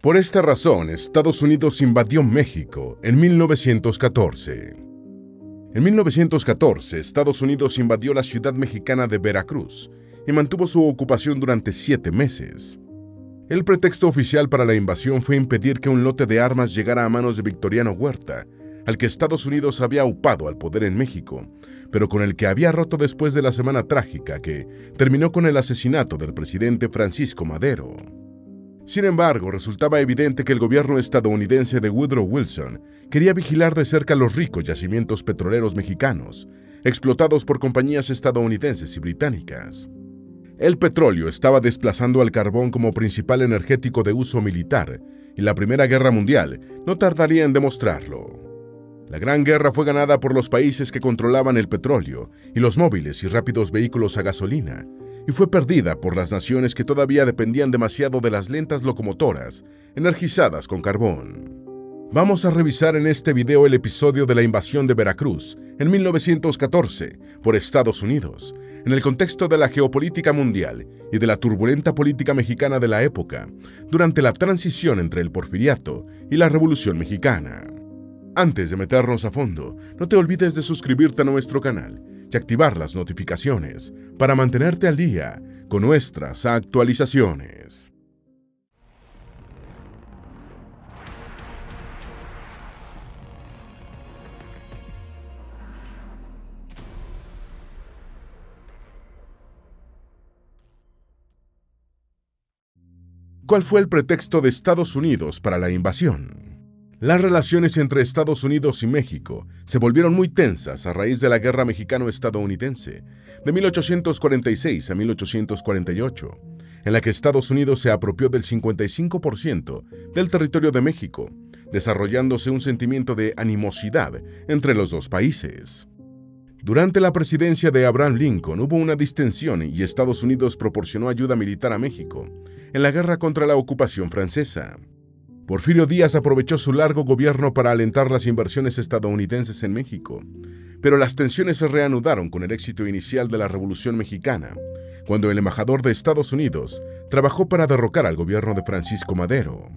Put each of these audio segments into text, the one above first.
Por esta razón, Estados Unidos invadió México en 1914. En 1914, Estados Unidos invadió la ciudad mexicana de Veracruz y mantuvo su ocupación durante 7 meses. El pretexto oficial para la invasión fue impedir que un lote de armas llegara a manos de Victoriano Huerta, al que Estados Unidos había aupado al poder en México, pero con el que había roto después de la Semana Trágica que terminó con el asesinato del presidente Francisco Madero. Sin embargo, resultaba evidente que el gobierno estadounidense de Woodrow Wilson quería vigilar de cerca los ricos yacimientos petroleros mexicanos, explotados por compañías estadounidenses y británicas. El petróleo estaba desplazando al carbón como principal energético de uso militar, y la Primera Guerra Mundial no tardaría en demostrarlo. La Gran Guerra fue ganada por los países que controlaban el petróleo y los móviles y rápidos vehículos a gasolina, y fue perdida por las naciones que todavía dependían demasiado de las lentas locomotoras, energizadas con carbón. Vamos a revisar en este video el episodio de la invasión de Veracruz en 1914 por Estados Unidos, en el contexto de la geopolítica mundial y de la turbulenta política mexicana de la época, durante la transición entre el Porfiriato y la Revolución Mexicana. Antes de meternos a fondo, no te olvides de suscribirte a nuestro canal y activar las notificaciones para mantenerte al día con nuestras actualizaciones. ¿Cuál fue el pretexto de Estados Unidos para la invasión? Las relaciones entre Estados Unidos y México se volvieron muy tensas a raíz de la Guerra Mexicano-Estadounidense de 1846 a 1848, en la que Estados Unidos se apropió del 55% del territorio de México, desarrollándose un sentimiento de animosidad entre los dos países. Durante la presidencia de Abraham Lincoln hubo una distensión y Estados Unidos proporcionó ayuda militar a México en la guerra contra la ocupación francesa. Porfirio Díaz aprovechó su largo gobierno para alentar las inversiones estadounidenses en México, pero las tensiones se reanudaron con el éxito inicial de la Revolución Mexicana, cuando el embajador de Estados Unidos trabajó para derrocar al gobierno de Francisco Madero.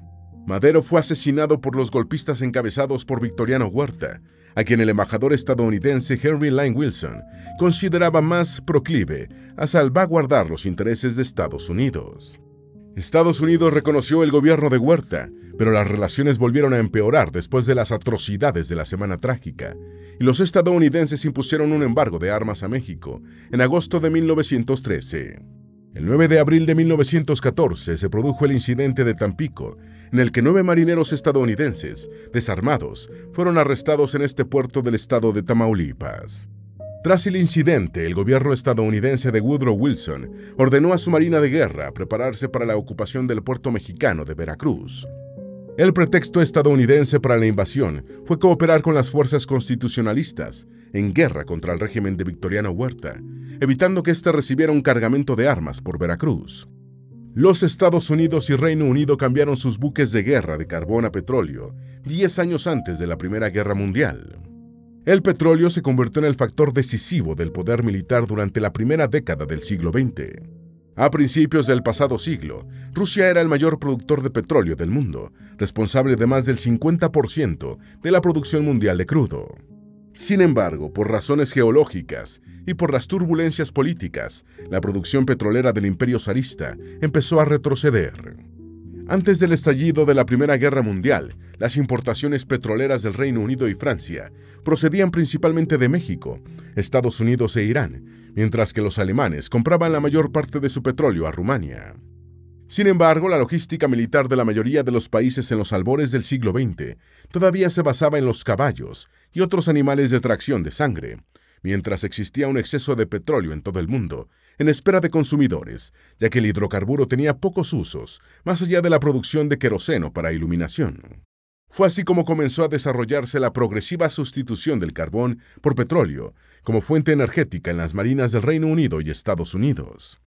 Madero fue asesinado por los golpistas encabezados por Victoriano Huerta, a quien el embajador estadounidense Henry Lane Wilson consideraba más proclive a salvaguardar los intereses de Estados Unidos. Estados Unidos reconoció el gobierno de Huerta, pero las relaciones volvieron a empeorar después de las atrocidades de la Semana Trágica, y los estadounidenses impusieron un embargo de armas a México en agosto de 1913. El 9 de abril de 1914 se produjo el incidente de Tampico, en el que 9 marineros estadounidenses, desarmados, fueron arrestados en este puerto del estado de Tamaulipas. Tras el incidente, el gobierno estadounidense de Woodrow Wilson ordenó a su Marina de Guerra prepararse para la ocupación del puerto mexicano de Veracruz. El pretexto estadounidense para la invasión fue cooperar con las fuerzas constitucionalistas en guerra contra el régimen de Victoriano Huerta, evitando que éste recibiera un cargamento de armas por Veracruz. Los Estados Unidos y Reino Unido cambiaron sus buques de guerra de carbón a petróleo 10 años antes de la Primera Guerra Mundial. El petróleo se convirtió en el factor decisivo del poder militar durante la primera década del siglo XX. A principios del pasado siglo, Rusia era el mayor productor de petróleo del mundo, responsable de más del 50% de la producción mundial de crudo. Sin embargo, por razones geológicas y por las turbulencias políticas, la producción petrolera del Imperio zarista empezó a retroceder. Antes del estallido de la Primera Guerra Mundial, las importaciones petroleras del Reino Unido y Francia procedían principalmente de México, Estados Unidos e Irán, mientras que los alemanes compraban la mayor parte de su petróleo a Rumania. Sin embargo, la logística militar de la mayoría de los países en los albores del siglo XX todavía se basaba en los caballos y otros animales de tracción de sangre, mientras existía un exceso de petróleo en todo el mundo, en espera de consumidores, ya que el hidrocarburo tenía pocos usos, más allá de la producción de queroseno para iluminación. Fue así como comenzó a desarrollarse la progresiva sustitución del carbón por petróleo como fuente energética en las marinas del Reino Unido y Estados Unidos.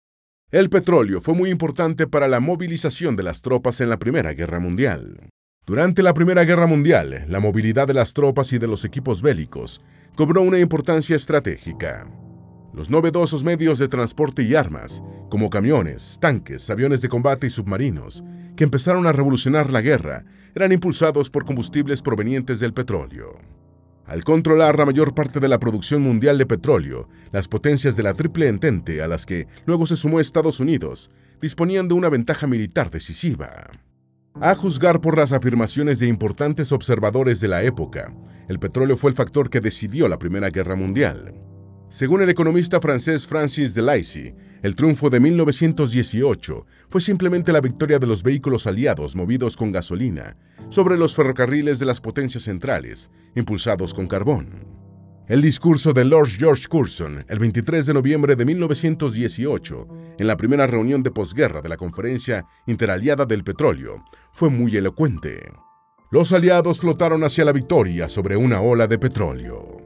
El petróleo fue muy importante para la movilización de las tropas en la Primera Guerra Mundial. Durante la Primera Guerra Mundial, la movilidad de las tropas y de los equipos bélicos cobró una importancia estratégica. Los novedosos medios de transporte y armas, como camiones, tanques, aviones de combate y submarinos, que empezaron a revolucionar la guerra eran impulsados por combustibles provenientes del petróleo. Al controlar la mayor parte de la producción mundial de petróleo, las potencias de la Triple Entente, a las que luego se sumó Estados Unidos, disponían de una ventaja militar decisiva. A juzgar por las afirmaciones de importantes observadores de la época, el petróleo fue el factor que decidió la Primera Guerra Mundial. Según el economista francés Francis Delacy, el triunfo de 1918 fue simplemente la victoria de los vehículos aliados movidos con gasolina sobre los ferrocarriles de las potencias centrales, impulsados con carbón. El discurso de Lord George Curzon, el 23 de noviembre de 1918, en la primera reunión de posguerra de la Conferencia Interaliada del Petróleo, fue muy elocuente. Los aliados flotaron hacia la victoria sobre una ola de petróleo.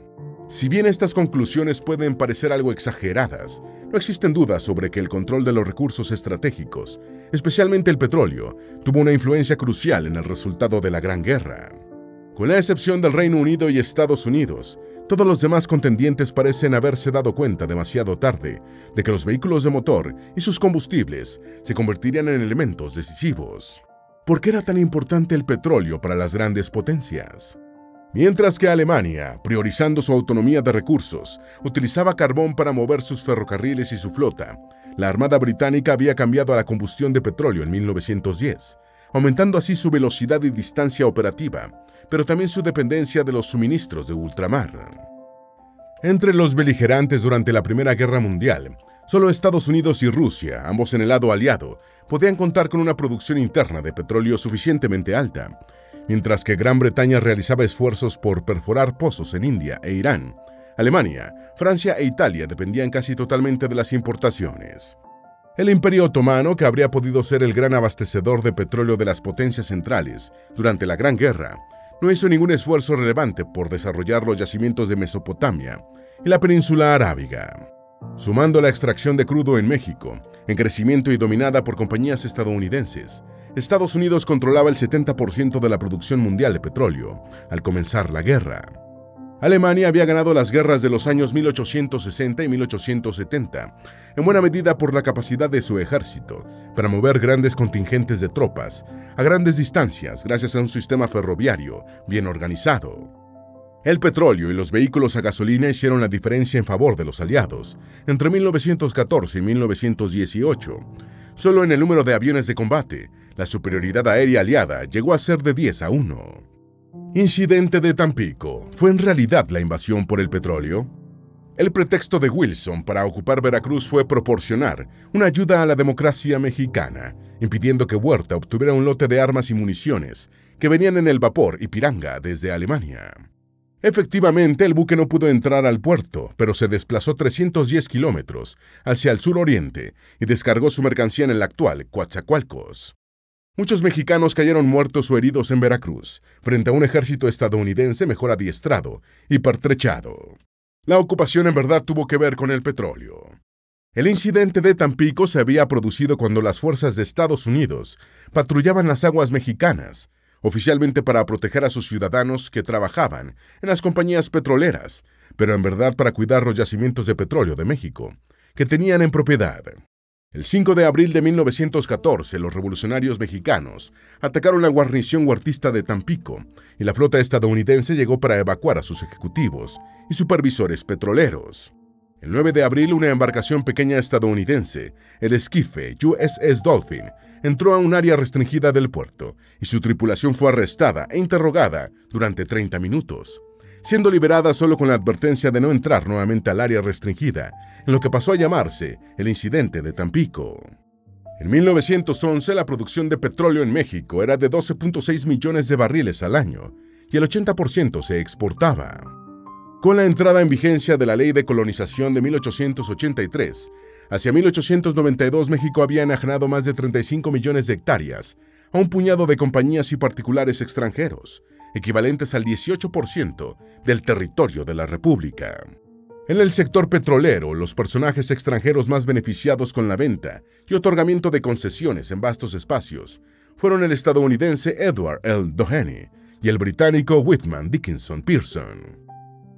Si bien estas conclusiones pueden parecer algo exageradas, no existen dudas sobre que el control de los recursos estratégicos, especialmente el petróleo, tuvo una influencia crucial en el resultado de la Gran Guerra. Con la excepción del Reino Unido y Estados Unidos, todos los demás contendientes parecen haberse dado cuenta demasiado tarde de que los vehículos de motor y sus combustibles se convertirían en elementos decisivos. ¿Por qué era tan importante el petróleo para las grandes potencias? Mientras que Alemania, priorizando su autonomía de recursos, utilizaba carbón para mover sus ferrocarriles y su flota, la Armada Británica había cambiado a la combustión de petróleo en 1910, aumentando así su velocidad y distancia operativa, pero también su dependencia de los suministros de ultramar. Entre los beligerantes durante la Primera Guerra Mundial, solo Estados Unidos y Rusia, ambos en el lado aliado, podían contar con una producción interna de petróleo suficientemente alta, mientras que Gran Bretaña realizaba esfuerzos por perforar pozos en India e Irán. Alemania, Francia e Italia dependían casi totalmente de las importaciones. El Imperio Otomano, que habría podido ser el gran abastecedor de petróleo de las potencias centrales durante la Gran Guerra, no hizo ningún esfuerzo relevante por desarrollar los yacimientos de Mesopotamia y la península arábiga. Sumando la extracción de crudo en México, en crecimiento y dominada por compañías estadounidenses, Estados Unidos controlaba el 70% de la producción mundial de petróleo al comenzar la guerra. Alemania había ganado las guerras de los años 1860 y 1870, en buena medida por la capacidad de su ejército para mover grandes contingentes de tropas a grandes distancias gracias a un sistema ferroviario bien organizado. El petróleo y los vehículos a gasolina hicieron la diferencia en favor de los aliados entre 1914 y 1918. Solo en el número de aviones de combate, la superioridad aérea aliada llegó a ser de 10-1. Incidente de Tampico. ¿Fue en realidad la invasión por el petróleo? El pretexto de Wilson para ocupar Veracruz fue proporcionar una ayuda a la democracia mexicana, impidiendo que Huerta obtuviera un lote de armas y municiones que venían en el vapor Ipiranga desde Alemania. Efectivamente, el buque no pudo entrar al puerto, pero se desplazó 310 kilómetros hacia el suroriente y descargó su mercancía en el actual Coatzacoalcos. Muchos mexicanos cayeron muertos o heridos en Veracruz, frente a un ejército estadounidense mejor adiestrado y pertrechado. La ocupación en verdad tuvo que ver con el petróleo. El incidente de Tampico se había producido cuando las fuerzas de Estados Unidos patrullaban las aguas mexicanas, oficialmente para proteger a sus ciudadanos que trabajaban en las compañías petroleras, pero en verdad para cuidar los yacimientos de petróleo de México, que tenían en propiedad. El 5 de abril de 1914, los revolucionarios mexicanos atacaron la guarnición huertista de Tampico y la flota estadounidense llegó para evacuar a sus ejecutivos y supervisores petroleros. El 9 de abril, una embarcación pequeña estadounidense, el esquife USS Dolphin, entró a un área restringida del puerto y su tripulación fue arrestada e interrogada durante 30 minutos, siendo liberada solo con la advertencia de no entrar nuevamente al área restringida, en lo que pasó a llamarse el incidente de Tampico. En 1911, la producción de petróleo en México era de 12.6 millones de barriles al año y el 80% se exportaba. Con la entrada en vigencia de la Ley de Colonización de 1883, hacia 1892 México había enajenado más de 35 millones de hectáreas a un puñado de compañías y particulares extranjeros, equivalentes al 18% del territorio de la República. En el sector petrolero, los personajes extranjeros más beneficiados con la venta y otorgamiento de concesiones en vastos espacios fueron el estadounidense Edward L. Doheny y el británico Whitman Dickinson Pearson.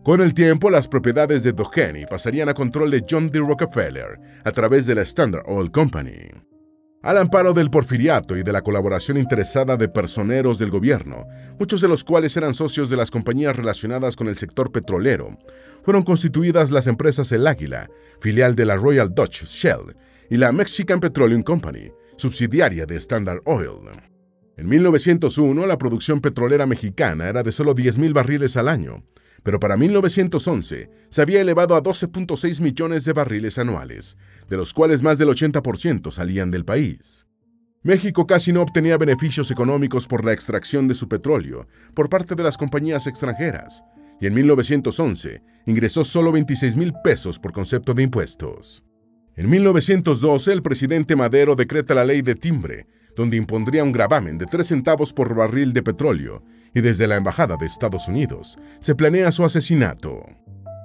Con el tiempo, las propiedades de Doheny pasarían a control de John D. Rockefeller a través de la Standard Oil Company. Al amparo del porfiriato y de la colaboración interesada de personeros del gobierno, muchos de los cuales eran socios de las compañías relacionadas con el sector petrolero, fueron constituidas las empresas El Águila, filial de la Royal Dutch Shell, y la Mexican Petroleum Company, subsidiaria de Standard Oil. En 1901, la producción petrolera mexicana era de solo 10,000 barriles al año, pero para 1911 se había elevado a 12.6 millones de barriles anuales, de los cuales más del 80% salían del país. México casi no obtenía beneficios económicos por la extracción de su petróleo por parte de las compañías extranjeras, y en 1911 ingresó solo 26,000 pesos por concepto de impuestos. En 1912, el presidente Madero decreta la ley de timbre, donde impondría un gravamen de 3 centavos por barril de petróleo, y desde la Embajada de Estados Unidos se planea su asesinato.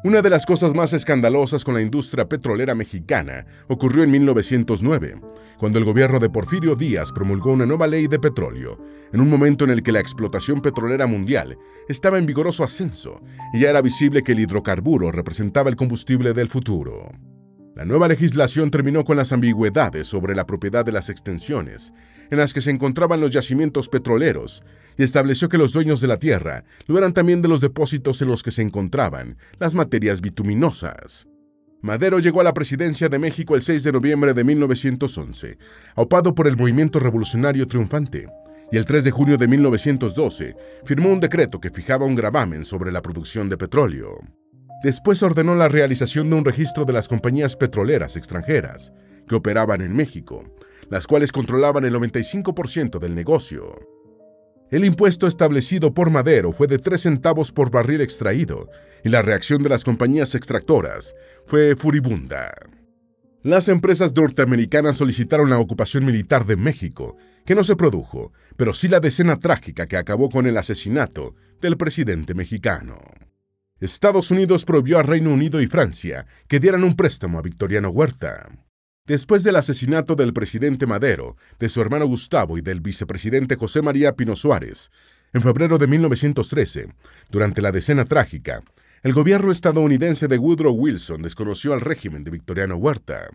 Una de las cosas más escandalosas con la industria petrolera mexicana ocurrió en 1909, cuando el gobierno de Porfirio Díaz promulgó una nueva ley de petróleo, en un momento en el que la explotación petrolera mundial estaba en vigoroso ascenso y ya era visible que el hidrocarburo representaba el combustible del futuro. La nueva legislación terminó con las ambigüedades sobre la propiedad de las extensiones en las que se encontraban los yacimientos petroleros y estableció que los dueños de la tierra lo eran también de los depósitos en los que se encontraban las materias bituminosas. Madero llegó a la presidencia de México el 6 de noviembre de 1911, aupado por el movimiento revolucionario triunfante, y el 3 de junio de 1912 firmó un decreto que fijaba un gravamen sobre la producción de petróleo. Después ordenó la realización de un registro de las compañías petroleras extranjeras que operaban en México, las cuales controlaban el 95% del negocio. El impuesto establecido por Madero fue de 3 centavos por barril extraído, y la reacción de las compañías extractoras fue furibunda. Las empresas norteamericanas solicitaron la ocupación militar de México, que no se produjo, pero sí la decena trágica que acabó con el asesinato del presidente mexicano. Estados Unidos prohibió a Reino Unido y Francia que dieran un préstamo a Victoriano Huerta. Después del asesinato del presidente Madero, de su hermano Gustavo y del vicepresidente José María Pino Suárez, en febrero de 1913, durante la decena trágica, el gobierno estadounidense de Woodrow Wilson desconoció al régimen de Victoriano Huerta.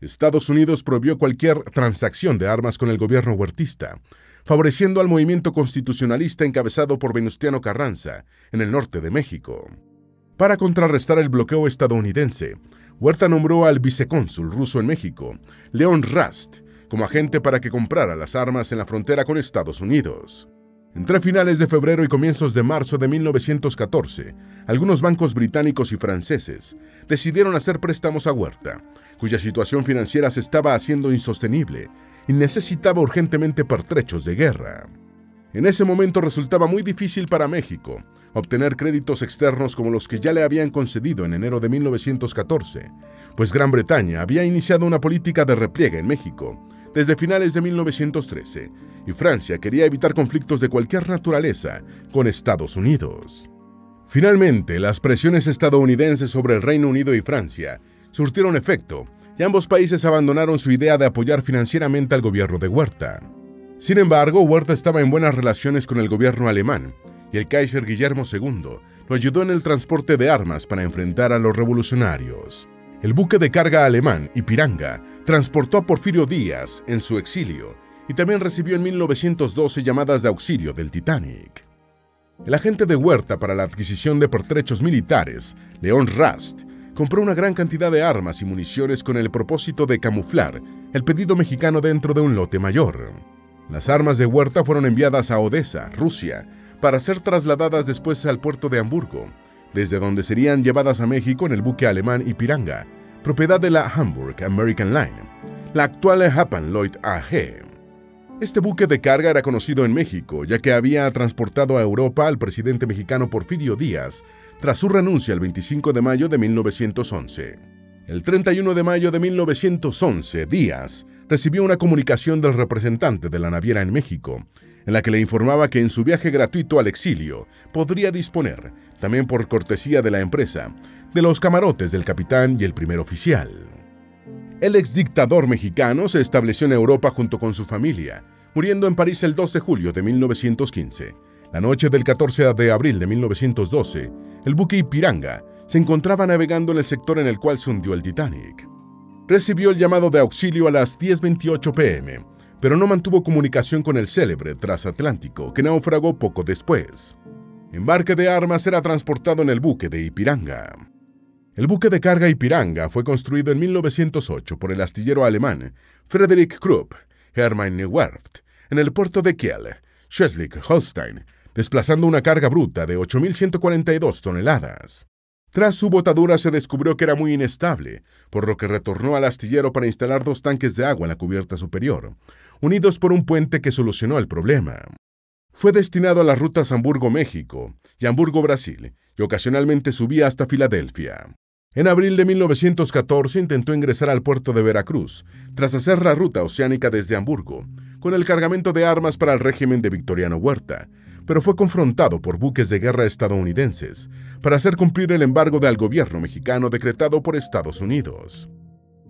Estados Unidos prohibió cualquier transacción de armas con el gobierno huertista, favoreciendo al movimiento constitucionalista encabezado por Venustiano Carranza en el norte de México. Para contrarrestar el bloqueo estadounidense, Huerta nombró al vicecónsul ruso en México, Leon Rast, como agente para que comprara las armas en la frontera con Estados Unidos. Entre finales de febrero y comienzos de marzo de 1914, algunos bancos británicos y franceses decidieron hacer préstamos a Huerta, cuya situación financiera se estaba haciendo insostenible y necesitaba urgentemente pertrechos de guerra. En ese momento resultaba muy difícil para México obtener créditos externos como los que ya le habían concedido en enero de 1914, pues Gran Bretaña había iniciado una política de repliegue en México desde finales de 1913, y Francia quería evitar conflictos de cualquier naturaleza con Estados Unidos. Finalmente, las presiones estadounidenses sobre el Reino Unido y Francia surtieron efecto, y ambos países abandonaron su idea de apoyar financieramente al gobierno de Huerta. Sin embargo, Huerta estaba en buenas relaciones con el gobierno alemán, y el Kaiser Guillermo II lo ayudó en el transporte de armas para enfrentar a los revolucionarios. El buque de carga alemán Ipiranga transportó a Porfirio Díaz en su exilio y también recibió en 1912 llamadas de auxilio del Titanic. El agente de Huerta para la adquisición de pertrechos militares, Leon Rast, compró una gran cantidad de armas y municiones con el propósito de camuflar el pedido mexicano dentro de un lote mayor. Las armas de Huerta fueron enviadas a Odessa, Rusia, para ser trasladadas después al puerto de Hamburgo, desde donde serían llevadas a México en el buque alemán Ipiranga, propiedad de la Hamburg American Line, la actual Japan Lloyd AG. Este buque de carga era conocido en México, ya que había transportado a Europa al presidente mexicano Porfirio Díaz tras su renuncia el 25 de mayo de 1911. El 31 de mayo de 1911, Díaz recibió una comunicación del representante de la naviera en México, en la que le informaba que en su viaje gratuito al exilio podría disponer, también por cortesía de la empresa, de los camarotes del capitán y el primer oficial. El exdictador mexicano se estableció en Europa junto con su familia, muriendo en París el 2 de julio de 1915. La noche del 14 de abril de 1912, el buque Ipiranga se encontraba navegando en el sector en el cual se hundió el Titanic. Recibió el llamado de auxilio a las 10:28 p.m., pero no mantuvo comunicación con el célebre transatlántico, que naufragó poco después. Embarque de armas era transportado en el buque de Ipiranga. El buque de carga Ipiranga fue construido en 1908 por el astillero alemán Friedrich Krupp Werft en el puerto de Kiel, Schleswig-Holstein, desplazando una carga bruta de 8.142 toneladas. Tras su botadura se descubrió que era muy inestable, por lo que retornó al astillero para instalar 2 tanques de agua en la cubierta superior, unidos por un puente que solucionó el problema. Fue destinado a las rutas Hamburgo-México y Hamburgo-Brasil, y ocasionalmente subía hasta Filadelfia. En abril de 1914 intentó ingresar al puerto de Veracruz, tras hacer la ruta oceánica desde Hamburgo, con el cargamento de armas para el régimen de Victoriano Huerta, pero fue confrontado por buques de guerra estadounidenses para hacer cumplir el embargo al gobierno mexicano decretado por Estados Unidos.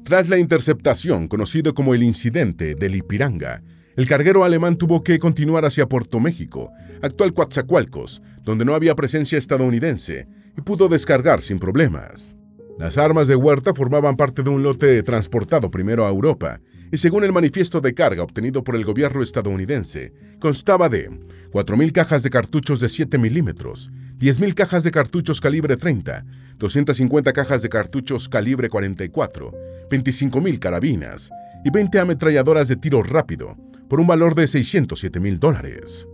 Tras la interceptación, conocido como el incidente del Ipiranga, el carguero alemán tuvo que continuar hacia Puerto México, actual Coatzacoalcos, donde no había presencia estadounidense, y pudo descargar sin problemas. Las armas de Huerta formaban parte de un lote transportado primero a Europa, y según el manifiesto de carga obtenido por el gobierno estadounidense, constaba de 4.000 cajas de cartuchos de 7 milímetros, 10.000 cajas de cartuchos calibre 30, 250 cajas de cartuchos calibre 44, 25.000 carabinas y 20 ametralladoras de tiro rápido, por un valor de $607.000.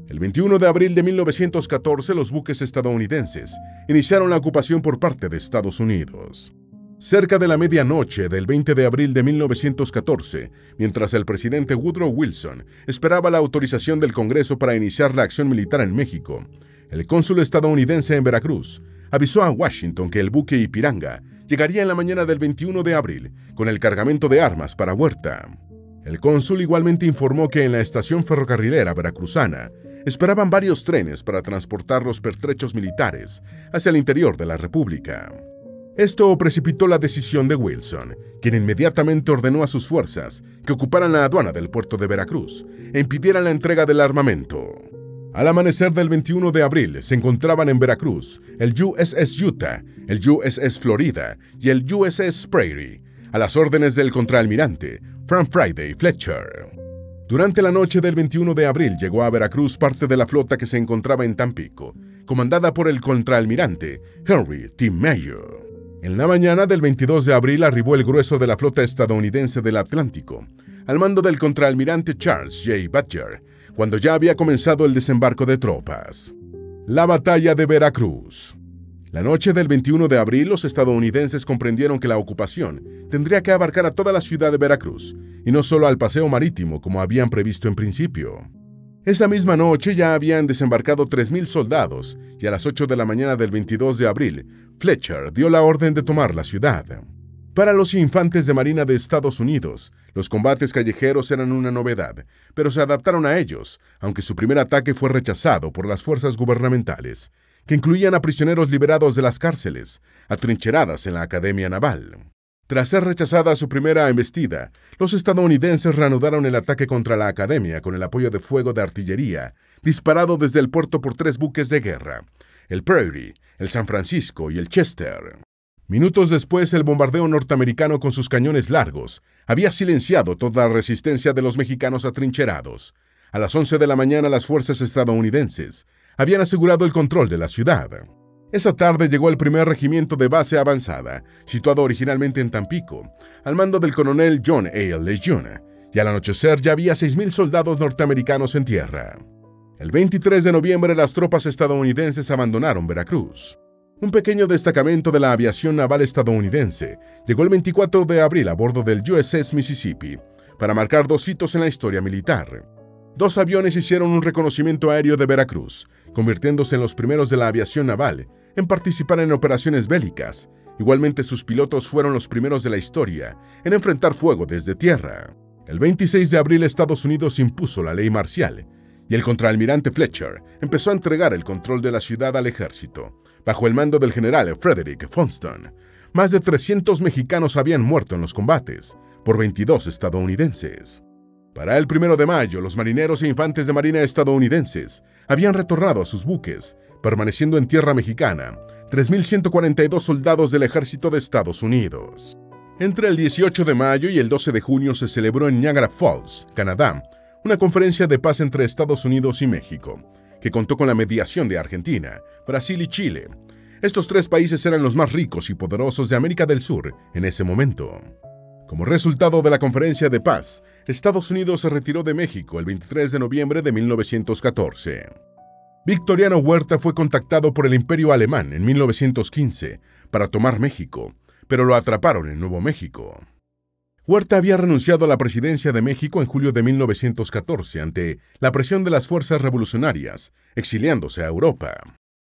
El 21 de abril de 1914, los buques estadounidenses iniciaron la ocupación por parte de Estados Unidos. Cerca de la medianoche del 20 de abril de 1914, mientras el presidente Woodrow Wilson esperaba la autorización del Congreso para iniciar la acción militar en México, el cónsul estadounidense en Veracruz avisó a Washington que el buque Ipiranga llegaría en la mañana del 21 de abril con el cargamento de armas para Huerta. El cónsul igualmente informó que en la estación ferrocarrilera veracruzana esperaban varios trenes para transportar los pertrechos militares hacia el interior de la República. Esto precipitó la decisión de Wilson, quien inmediatamente ordenó a sus fuerzas que ocuparan la aduana del puerto de Veracruz e impidieran la entrega del armamento. Al amanecer del 21 de abril se encontraban en Veracruz el USS Utah, el USS Florida y el USS Prairie, a las órdenes del contraalmirante Frank Friday Fletcher. Durante la noche del 21 de abril llegó a Veracruz parte de la flota que se encontraba en Tampico, comandada por el contraalmirante Henry T. Mayo. En la mañana del 22 de abril arribó el grueso de la flota estadounidense del Atlántico, al mando del contraalmirante Charles J. Butcher, cuando ya había comenzado el desembarco de tropas. La batalla de Veracruz. La noche del 21 de abril, los estadounidenses comprendieron que la ocupación tendría que abarcar a toda la ciudad de Veracruz, y no solo al paseo marítimo como habían previsto en principio. Esa misma noche ya habían desembarcado 3.000 soldados, y a las 8 de la mañana del 22 de abril, Fletcher dio la orden de tomar la ciudad. Para los infantes de Marina de Estados Unidos, los combates callejeros eran una novedad, pero se adaptaron a ellos, aunque su primer ataque fue rechazado por las fuerzas gubernamentales, que incluían a prisioneros liberados de las cárceles, atrincheradas en la Academia Naval. Tras ser rechazada su primera embestida, los estadounidenses reanudaron el ataque contra la Academia con el apoyo de fuego de artillería, disparado desde el puerto por 3 buques de guerra, el Prairie, el San Francisco y el Chester. Minutos después, el bombardeo norteamericano con sus cañones largos había silenciado toda la resistencia de los mexicanos atrincherados. A las 11 de la mañana, las fuerzas estadounidenses habían asegurado el control de la ciudad. Esa tarde llegó el primer regimiento de base avanzada, situado originalmente en Tampico, al mando del coronel John A. Lejeune, y al anochecer ya había 6.000 soldados norteamericanos en tierra. El 23 de noviembre, las tropas estadounidenses abandonaron Veracruz. Un pequeño destacamento de la aviación naval estadounidense llegó el 24 de abril a bordo del USS Mississippi para marcar 2 hitos en la historia militar. 2 aviones hicieron un reconocimiento aéreo de Veracruz, convirtiéndose en los primeros de la aviación naval en participar en operaciones bélicas. Igualmente, sus pilotos fueron los primeros de la historia en enfrentar fuego desde tierra. El 26 de abril, Estados Unidos impuso la ley marcial y el contraalmirante Fletcher empezó a entregar el control de la ciudad al ejército, bajo el mando del general Frederick Funston. Más de 300 mexicanos habían muerto en los combates, por 22 estadounidenses. Para el 1 de mayo, los marineros e infantes de marina estadounidenses habían retornado a sus buques, permaneciendo en tierra mexicana 3.142 soldados del ejército de Estados Unidos. Entre el 18 de mayo y el 12 de junio se celebró en Niagara Falls, Canadá, una conferencia de paz entre Estados Unidos y México, que contó con la mediación de Argentina, Brasil y Chile. Estos tres países eran los más ricos y poderosos de América del Sur en ese momento. Como resultado de la conferencia de paz, Estados Unidos se retiró de México el 23 de noviembre de 1914. Victoriano Huerta fue contactado por el Imperio Alemán en 1915 para tomar México, pero lo atraparon en Nuevo México. Huerta había renunciado a la presidencia de México en julio de 1914 ante la presión de las fuerzas revolucionarias, exiliándose a Europa.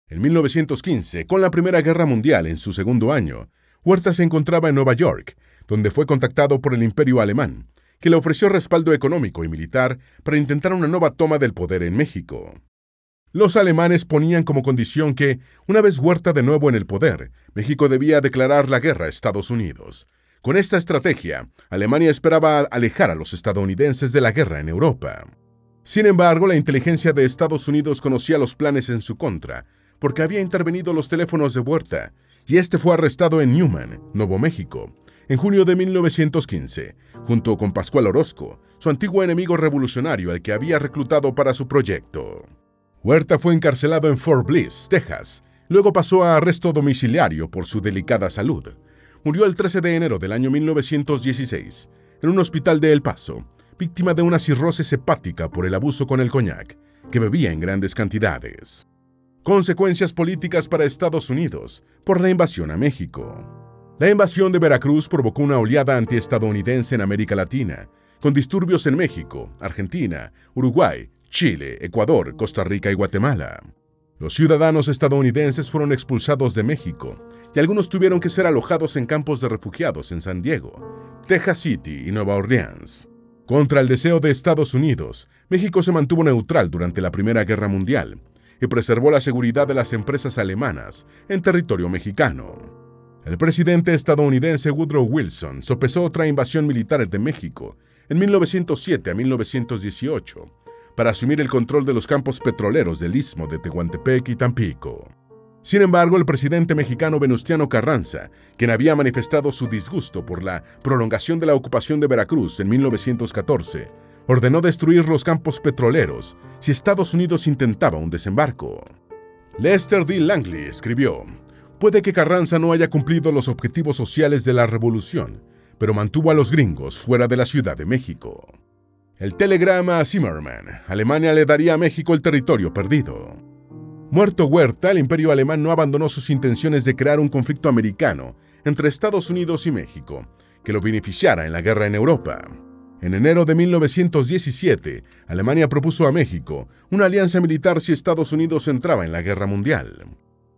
En 1915, con la Primera Guerra Mundial en su segundo año, Huerta se encontraba en Nueva York, donde fue contactado por el Imperio Alemán, que le ofreció respaldo económico y militar para intentar una nueva toma del poder en México. Los alemanes ponían como condición que, una vez Huerta de nuevo en el poder, México debía declarar la guerra a Estados Unidos. Con esta estrategia, Alemania esperaba alejar a los estadounidenses de la guerra en Europa. Sin embargo, la inteligencia de Estados Unidos conocía los planes en su contra, porque había intervenido los teléfonos de Huerta, y este fue arrestado en Newman, Nuevo México, en junio de 1915, junto con Pascual Orozco, su antiguo enemigo revolucionario al que había reclutado para su proyecto. Huerta fue encarcelado en Fort Bliss, Texas. Luego pasó a arresto domiciliario por su delicada salud. Murió el 13 de enero del año 1916, en un hospital de El Paso, víctima de una cirrosis hepática por el abuso con el coñac, que bebía en grandes cantidades. Consecuencias políticas para Estados Unidos por la invasión a México. La invasión de Veracruz provocó una oleada antiestadounidense en América Latina, con disturbios en México, Argentina, Uruguay, Chile, Ecuador, Costa Rica y Guatemala. Los ciudadanos estadounidenses fueron expulsados de México y algunos tuvieron que ser alojados en campos de refugiados en San Diego, Texas City y Nueva Orleans. Contra el deseo de Estados Unidos, México se mantuvo neutral durante la Primera Guerra Mundial y preservó la seguridad de las empresas alemanas en territorio mexicano. El presidente estadounidense Woodrow Wilson sopesó otra invasión militar de México en 1907 a 1918 para asumir el control de los campos petroleros del Istmo de Tehuantepec y Tampico. Sin embargo, el presidente mexicano Venustiano Carranza, quien había manifestado su disgusto por la prolongación de la ocupación de Veracruz en 1914, ordenó destruir los campos petroleros si Estados Unidos intentaba un desembarco. Lester D. Langley escribió: «Puede que Carranza no haya cumplido los objetivos sociales de la revolución, pero mantuvo a los gringos fuera de la Ciudad de México». El telegrama a Zimmermann: Alemania le daría a México el territorio perdido. Muerto Huerta, el Imperio Alemán no abandonó sus intenciones de crear un conflicto americano entre Estados Unidos y México, que lo beneficiara en la guerra en Europa. En enero de 1917, Alemania propuso a México una alianza militar si Estados Unidos entraba en la guerra mundial.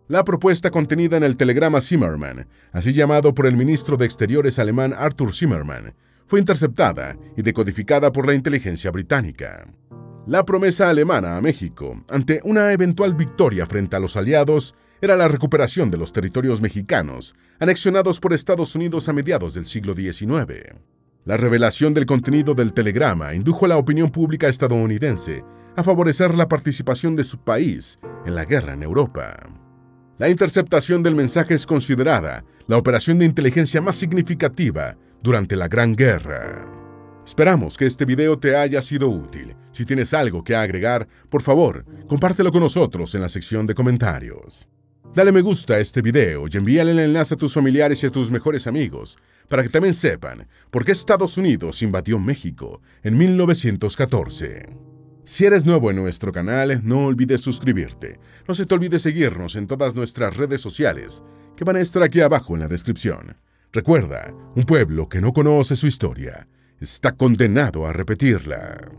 La propuesta contenida en el telegrama Zimmermann, así llamado por el ministro de Exteriores alemán Arthur Zimmermann, fue interceptada y decodificada por la inteligencia británica. La promesa alemana a México, ante una eventual victoria frente a los aliados, era la recuperación de los territorios mexicanos, anexionados por Estados Unidos a mediados del siglo XIX. La revelación del contenido del telegrama indujo a la opinión pública estadounidense a favorecer la participación de su país en la guerra en Europa. La interceptación del mensaje es considerada la operación de inteligencia más significativa durante la Gran Guerra. Esperamos que este video te haya sido útil. Si tienes algo que agregar, por favor, compártelo con nosotros en la sección de comentarios. Dale me gusta a este video y envíale el enlace a tus familiares y a tus mejores amigos para que también sepan por qué Estados Unidos invadió México en 1914. Si eres nuevo en nuestro canal, no olvides suscribirte. No se te olvide seguirnos en todas nuestras redes sociales, que van a estar aquí abajo en la descripción. Recuerda, un pueblo que no conoce su historia está condenado a repetirla.